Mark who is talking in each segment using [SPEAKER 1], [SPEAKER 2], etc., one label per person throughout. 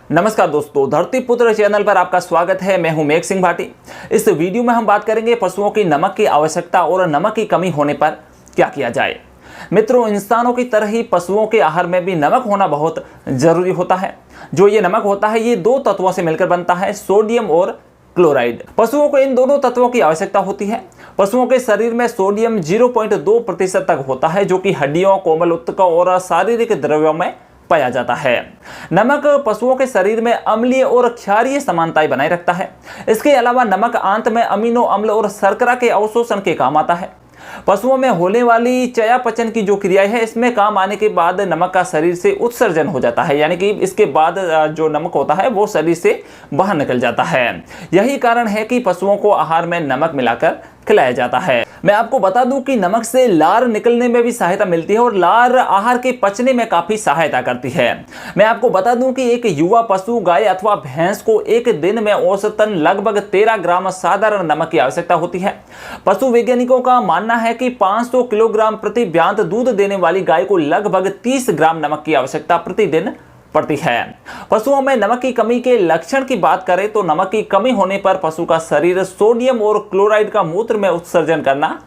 [SPEAKER 1] नमस्कार दोस्तों, धरती पुत्र चैनल पर आपका स्वागत है। मैं हूं मेघ सिंह भाटी। इस वीडियो में हम बात करेंगे पशुओं की नमक की आवश्यकता और नमक की कमी होने पर क्या किया जाए। मित्रों, इंसानों की तरह ही पशुओं के आहार में भी नमक होना बहुत जरूरी होता है। जो ये नमक होता है ये दो तत्वों से मिलकर बनता है, सोडियम और क्लोराइड। पशुओं को इन दोनों तत्वों की आवश्यकता होती है। पशुओं के शरीर में सोडियम 0.2% तक होता है, जो कि हड्डियों, कोमल ऊतकों और शारीरिक द्रव्यों में पाया जाता है। नमक पशुओं के शरीर में अम्लीय और क्षारीय समानताएं बनाए रखता है। इसके अलावा नमक आंत में अमीनो अम्ल और शर्करा के अवशोषण के काम आता है। पशुओं में होने वाली चयापचय की जो क्रिया है, इसमें काम आने के बाद नमक का शरीर से उत्सर्जन हो जाता है, यानी कि इसके बाद जो नमक होता है वो शरीर से बाहर निकल जाता है। यही कारण है कि पशुओं को आहार में नमक मिलाकर खिलाया जाता है। मैं आपको बता दूं कि नमक से लार निकलने में भी सहायता मिलती है और लार आहार के पचने में काफी सहायता करती है। मैं आपको बता दूं कि एक युवा पशु, गाय अथवा भैंस को एक दिन में औसतन लगभग 13 ग्राम साधारण नमक की आवश्यकता होती है। पशु वैज्ञानिकों का मानना है कि 500 किलोग्राम प्रति ब्यांत दूध देने वाली गाय को लगभग 30 ग्राम नमक की आवश्यकता प्रतिदिन पड़ती है। पशुओं में नमक की कमी के लक्षण की बात करें तो नमक की कमी होने पर पशु का शरीर सोडियम और क्लोराइड का मूत्र में उत्सर्जन करना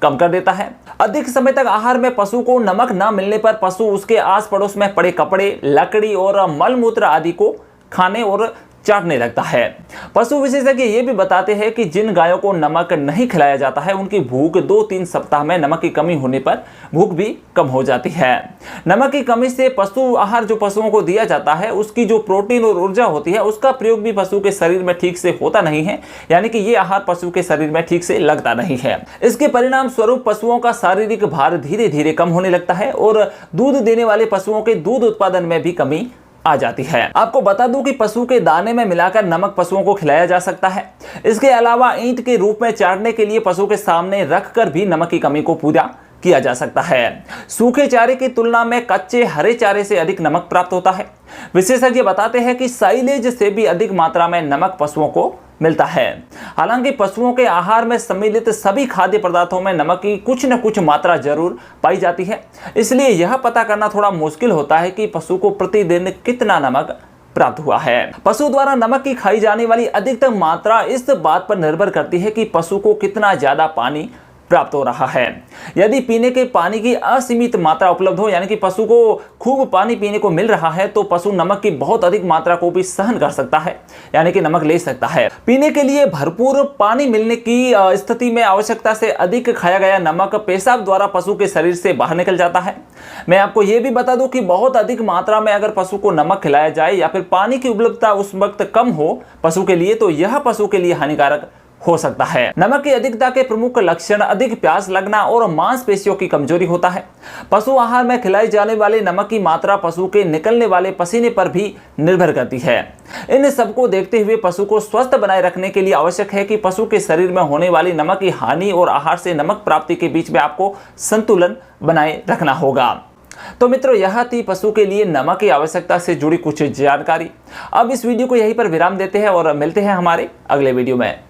[SPEAKER 1] कम कर देता है। अधिक समय तक आहार में पशु को नमक न मिलने पर पशु उसके आस पड़ोस में पड़े कपड़े, लकड़ी और मल मूत्र आदि को खाने और चाटने लगता है। पशु विशेषज्ञ ये भी बताते हैं कि जिन गायों को नमक नहीं खिलाया जाता है उनकी भूख 2-3 सप्ताह में नमक की कमी होने पर भूख भी कम हो जाती है। नमक की कमी से पशु आहार जो पशुओं को दिया जाता है उसकी जो प्रोटीन और ऊर्जा होती है उसका प्रयोग भी पशु के शरीर में ठीक से होता नहीं है, यानी कि ये आहार पशु के शरीर में ठीक से लगता नहीं है। इसके परिणाम स्वरूप पशुओं का शारीरिक भार धीरे धीरे कम होने लगता है और दूध देने वाले पशुओं के दूध उत्पादन में भी कमी आ जाती है। आपको बता दूं कि पशु के दाने में मिलाकर नमक पशुओं को खिलाया जा सकता है। इसके अलावा ईंट के रूप में चाटने के लिए पशु के सामने रखकर भी नमक की कमी को पूरा किया जा सकता है। सूखे चारे की तुलना में कच्चे हरे चारे से अधिक नमक प्राप्त होता है। विशेषज्ञ बताते हैं कि साइलेज से भी अधिक मात्रा में नमक पशुओं को मिलता है। हालांकि पशुओं के आहार में सम्मिलित सभी खाद्य पदार्थों में नमक की कुछ न कुछ मात्रा जरूर पाई जाती है, इसलिए यह पता करना थोड़ा मुश्किल होता है कि पशु को प्रतिदिन कितना नमक प्राप्त हुआ है। पशु द्वारा नमक की खाई जाने वाली अधिकतम मात्रा इस बात पर निर्भर करती है कि पशु को कितना ज्यादा पानी प्राप्त हो रहा है। यदि पीने के पानी की असीमित मात्रा उपलब्ध हो, यानी कि पशु को खूब पानी पीने को मिल रहा है, तो पशु नमक की बहुत अधिक मात्रा को भी सहन कर सकता है, यानी कि नमक ले सकता है। पीने के लिए भरपूर पानी मिलने की स्थिति में आवश्यकता से अधिक खाया गया नमक पेशाब द्वारा पशु के शरीर से बाहर निकल जाता है। मैं आपको यह भी बता दूं कि बहुत अधिक मात्रा में अगर पशु को नमक खिलाया जाए या फिर पानी की उपलब्धता उस वक्त कम हो पशु के लिए, तो यह पशु के लिए हानिकारक हो सकता है। नमक की अधिकता के प्रमुख लक्षण अधिक प्यास लगना और मांसपेशियों की कमजोरी होता है। पशु आहार में खिलाई जाने वाले नमक की मात्रा पशु के निकलने वाले पसीने पर भी निर्भर करती है। इन सबको देखते हुए पशु को स्वस्थ बनाए रखने के लिए आवश्यक है कि पशु के शरीर में होने वाली नमक की हानि और आहार से नमक प्राप्ति के बीच में आपको संतुलन बनाए रखना होगा। तो मित्रों, यह थी पशु के लिए नमक की आवश्यकता से जुड़ी कुछ जानकारी। अब इस वीडियो को यहीं पर विराम देते हैं और मिलते हैं हमारे अगले वीडियो में।